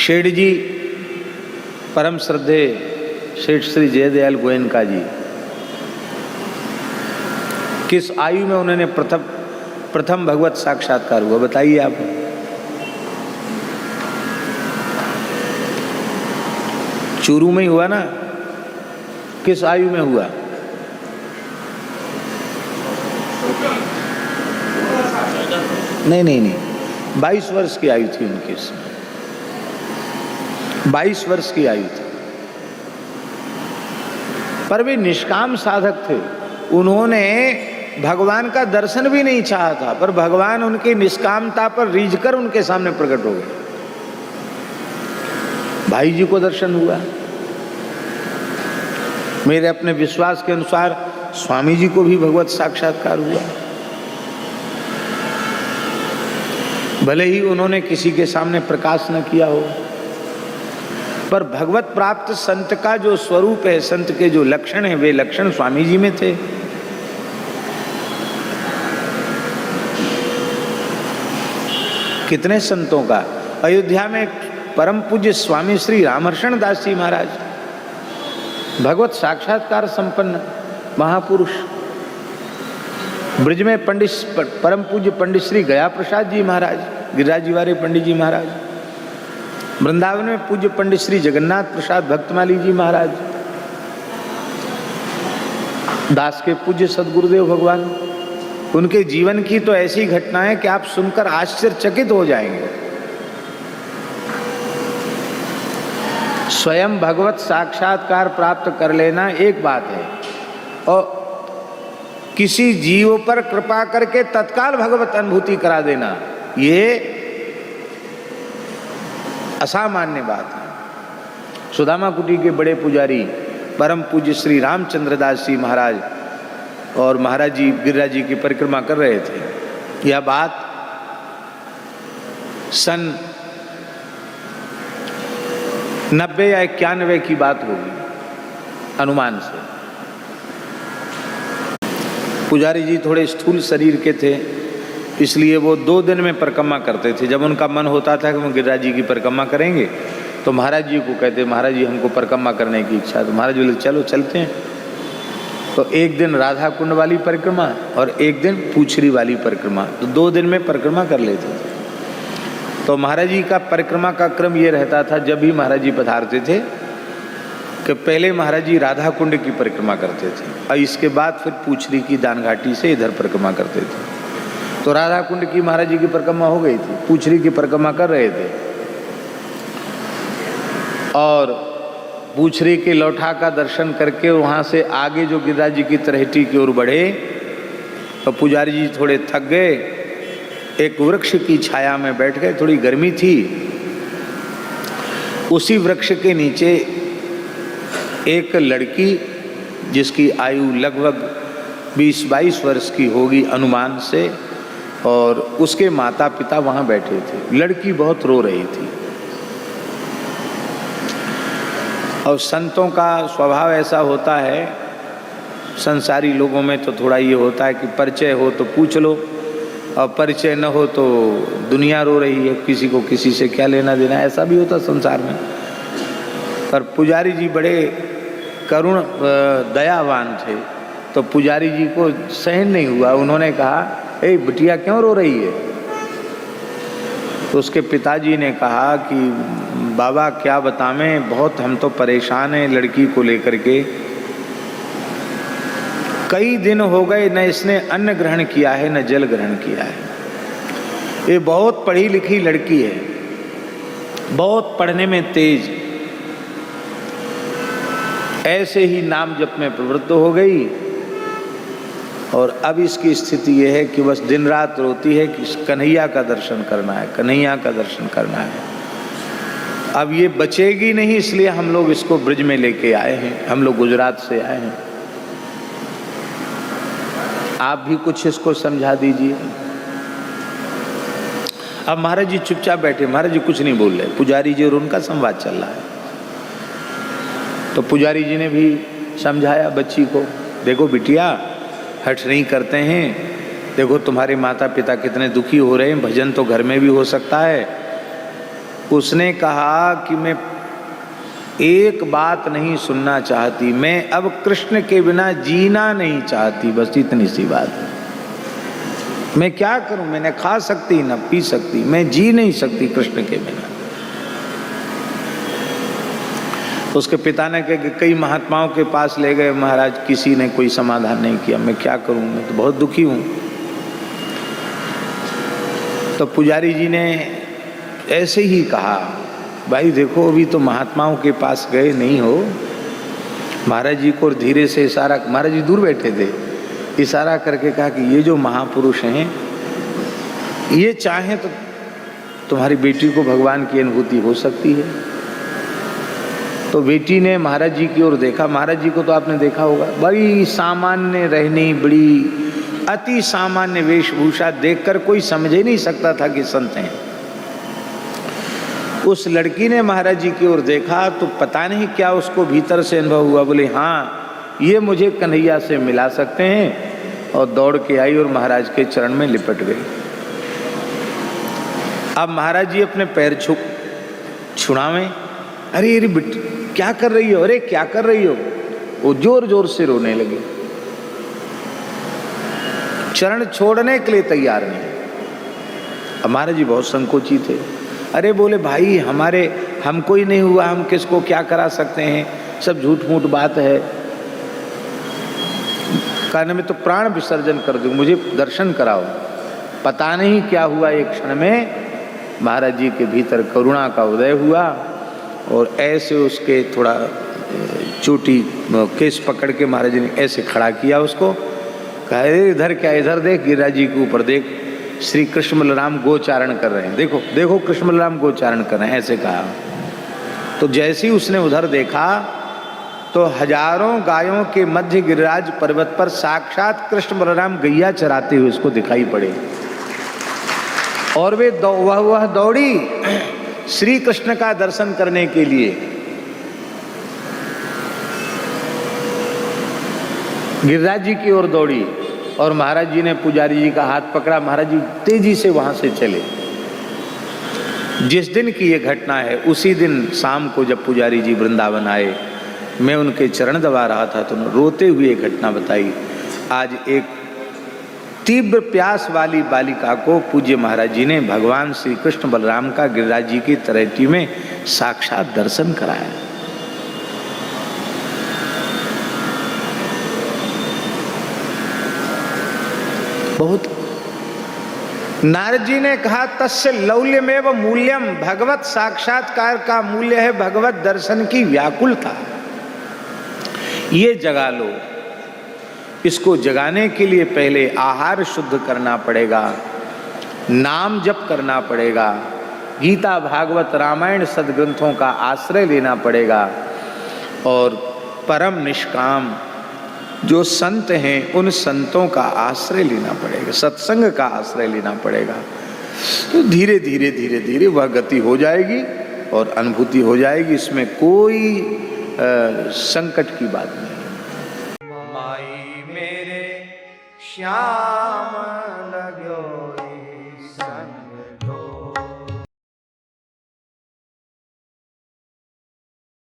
शेठ जी परम श्रद्धे सेठ श्री जयदयाल गोयनका जी, किस आयु में उन्होंने प्रथम भगवत साक्षात्कार हुआ बताइए आप? चूरू में ही हुआ ना? किस आयु में हुआ? नहीं, 22 वर्ष की आयु थी उनकी, 22 वर्ष की आयु थी। पर वे निष्काम साधक थे, उन्होंने भगवान का दर्शन भी नहीं चाहा था, पर भगवान उनकी निष्कामता पर रीझकर उनके सामने प्रकट हो गए। भाई जी को दर्शन हुआ। मेरे अपने विश्वास के अनुसार स्वामी जी को भी भगवत साक्षात्कार हुआ। भले ही उन्होंने किसी के सामने प्रकाश न किया हो, पर भगवत प्राप्त संत का जो स्वरूप है, संत के जो लक्षण है, वे लक्षण स्वामी जी में थे। कितने संतों का अयोध्या में परम पूज्य स्वामी श्री रामहर्षण दास जी महाराज, भगवत साक्षात्कार संपन्न महापुरुष। ब्रज में पंडित परम पूज्य पंडित श्री गया प्रसाद जी महाराज, गिरिराज जी वाले पंडित जी महाराज। वृंदावन में पूज्य पंडित श्री जगन्नाथ प्रसाद भक्तमाली जी महाराज, दास के पूज्य सदगुरुदेव भगवान। उनके जीवन की तो ऐसी घटना है कि आप सुनकर आश्चर्यचकित हो जाएंगे। स्वयं भगवत साक्षात्कार प्राप्त कर लेना एक बात है, और किसी जीव पर कृपा करके तत्काल भगवत अनुभूति करा देना, ये असामान्य बात है। सुदामा कुटी के बड़े पुजारी परम पूज्य श्री रामचंद्र दास जी महाराज और महाराज जी गिरिराज जी की परिक्रमा कर रहे थे। यह बात सन 90 या 91 की बात होगी अनुमान से। पुजारी जी थोड़े स्थूल शरीर के थे, इसलिए वो 2 दिन में परिक्रमा करते थे। जब उनका मन होता था कि वो गिरिराज जी की परिक्रमा करेंगे, तो महाराज जी को कहते, महाराज जी हमको परिक्रमा करने की इच्छा। तो महाराज बोले चलो चलते हैं। तो एक दिन राधा कुंड वाली परिक्रमा और एक दिन पूछरी वाली परिक्रमा, तो 2 दिन में परिक्रमा कर लेते थे। तो महाराज जी का परिक्रमा का क्रम ये रहता था, जब भी महाराज जी पधारते थे कि पहले महाराज जी राधा कुंड की परिक्रमा करते थे और इसके बाद फिर पूछरी की दान घाटी से इधर परिक्रमा करते थे। तो राधा कुंड की महाराज जी की परिक्रमा हो गई थी, पूछरी की परिक्रमा कर रहे थे, और पूछरी के लौठा का दर्शन करके वहाँ से आगे जो गिरिराज जी की तरहेटी की ओर बढ़े, तो पुजारी जी थोड़े थक गए, एक वृक्ष की छाया में बैठ गए। थोड़ी गर्मी थी। उसी वृक्ष के नीचे एक लड़की, जिसकी आयु लगभग 20-22 वर्ष की होगी अनुमान से, और उसके माता पिता वहाँ बैठे थे। लड़की बहुत रो रही थी। और संतों का स्वभाव ऐसा होता है, संसारी लोगों में तो थोड़ा ये होता है कि परिचय हो तो पूछ लो, और परिचय न हो तो दुनिया रो रही है, किसी को किसी से क्या लेना देना, ऐसा भी होता संसार में। पर पुजारी जी बड़े करुण दयावान थे, तो पुजारी जी को सहन नहीं हुआ। उन्होंने कहा, ए बिटिया क्यों रो रही है? तो उसके पिताजी ने कहा कि बाबा क्या बतावें, बहुत हम तो परेशान हैं लड़की को लेकर के। कई दिन हो गए न इसने अन्न ग्रहण किया है न जल ग्रहण किया है। ये बहुत पढ़ी लिखी लड़की है, बहुत पढ़ने में तेज, ऐसे ही नाम जप में प्रवृत्त हो गई, और अब इसकी स्थिति यह है कि बस दिन रात रोती है कि कन्हैया का दर्शन करना है, कन्हैया का दर्शन करना है। अब ये बचेगी नहीं, इसलिए हम लोग इसको ब्रज में लेके आए हैं। हम लोग गुजरात से आए हैं। आप भी कुछ इसको समझा दीजिए। अब महाराज जी चुपचाप बैठे, महाराज जी कुछ नहीं बोल रहे, पुजारी जी और उनका संवाद चल रहा है। तो पुजारी जी ने भी समझाया बच्ची को, देखो बिटिया हठ नहीं करते हैं, देखो तुम्हारे माता पिता कितने दुखी हो रहे हैं, भजन तो घर में भी हो सकता है, उसने कहा कि मैं एक बात नहीं सुनना चाहती, मैं अब कृष्ण के बिना जीना नहीं चाहती, बस इतनी सी बात है। मैं क्या करूं, मैं न खा सकती न पी सकती, मैं जी नहीं सकती कृष्ण के बिना। उसके पिता ने कई महात्माओं के पास ले गए, महाराज किसी ने कोई समाधान नहीं किया, मैं क्या करूं, मैं तो बहुत दुखी हूं। तो पुजारी जी ने ऐसे ही कहा, भाई देखो अभी तो महात्माओं के पास गए नहीं हो। महाराज जी को धीरे से इशारा, महाराज जी दूर बैठे थे, इशारा करके कहा कि ये जो महापुरुष हैं ये चाहें तो तुम्हारी बेटी को भगवान की अनुभूति हो सकती है। तो बेटी ने महाराज जी की ओर देखा। महाराज जी को तो आपने देखा होगा, बड़ी सामान्य रहनी, बड़ी अति सामान्य वेशभूषा, देखकर कोई समझ ही नहीं सकता था कि संत हैं। उस लड़की ने महाराज जी की ओर देखा तो पता नहीं क्या उसको भीतर से अनुभव हुआ, बोले हाँ ये मुझे कन्हैया से मिला सकते हैं, और दौड़ के आई और महाराज के चरण में लिपट गई। अब महाराज जी अपने पैर छुड़ावें, अरे अरे बेटी क्या कर रही हो, अरे क्या कर रही हो। वो जोर जोर से रोने लगी, चरण छोड़ने के लिए तैयार नहीं। अब महाराज जी बहुत संकोची थे। अरे बोले भाई हमको ही नहीं हुआ, हम किसको क्या करा सकते हैं, सब झूठ मूठ बात है। कहने में तो प्राण विसर्जन कर दूं, मुझे दर्शन कराओ। पता नहीं क्या हुआ, एक क्षण में महाराज जी के भीतर करुणा का उदय हुआ और ऐसे उसके थोड़ा चोटी केस पकड़ के महाराज जी ने ऐसे खड़ा किया उसको। कहा इधर क्या, इधर देख, गिरिराज जी के ऊपर देख, श्री कृष्ण बलराम गोचारण कर रहे हैं, देखो देखो कृष्ण बलराम गोचारण कर रहे हैं, ऐसे कहा। तो जैसे ही उसने उधर देखा तो हजारों गायों के मध्य गिरिराज पर्वत पर साक्षात कृष्ण बलराम गैया चराते हुए उसको दिखाई पड़े। और वह दौड़ी श्री कृष्ण का दर्शन करने के लिए। गिरिराज जी की ओर दौड़ी और महाराज जी ने पुजारी जी का हाथ पकड़ा। महाराज जी तेजी से वहां से चले। जिस दिन की ये घटना है उसी दिन शाम को जब पुजारी जी वृंदावन आए, मैं उनके चरण दबा रहा था तो रोते हुए ये घटना बताई। आज एक तीव्र प्यास वाली बालिका को पूज्य महाराज जी ने भगवान श्री कृष्ण बलराम का गिरिराज जी की तरेटी में साक्षात दर्शन कराया। बहुत। नारद जी ने कहा तस्य लौल्यमेव मूल्यम, भगवत साक्षात्कार का मूल्य है भगवत दर्शन की व्याकुलता। ये जगा लो। इसको जगाने के लिए पहले आहार शुद्ध करना पड़ेगा, नाम जप करना पड़ेगा, गीता भागवत रामायण सद्ग्रंथों का आश्रय लेना पड़ेगा, और परम निष्काम जो संत हैं उन संतों का आश्रय लेना पड़ेगा, सत्संग का आश्रय लेना पड़ेगा। तो धीरे धीरे धीरे धीरे वह गति हो जाएगी और अनुभूति हो जाएगी। इसमें कोई संकट की बात नहीं। माई मेरे श्याम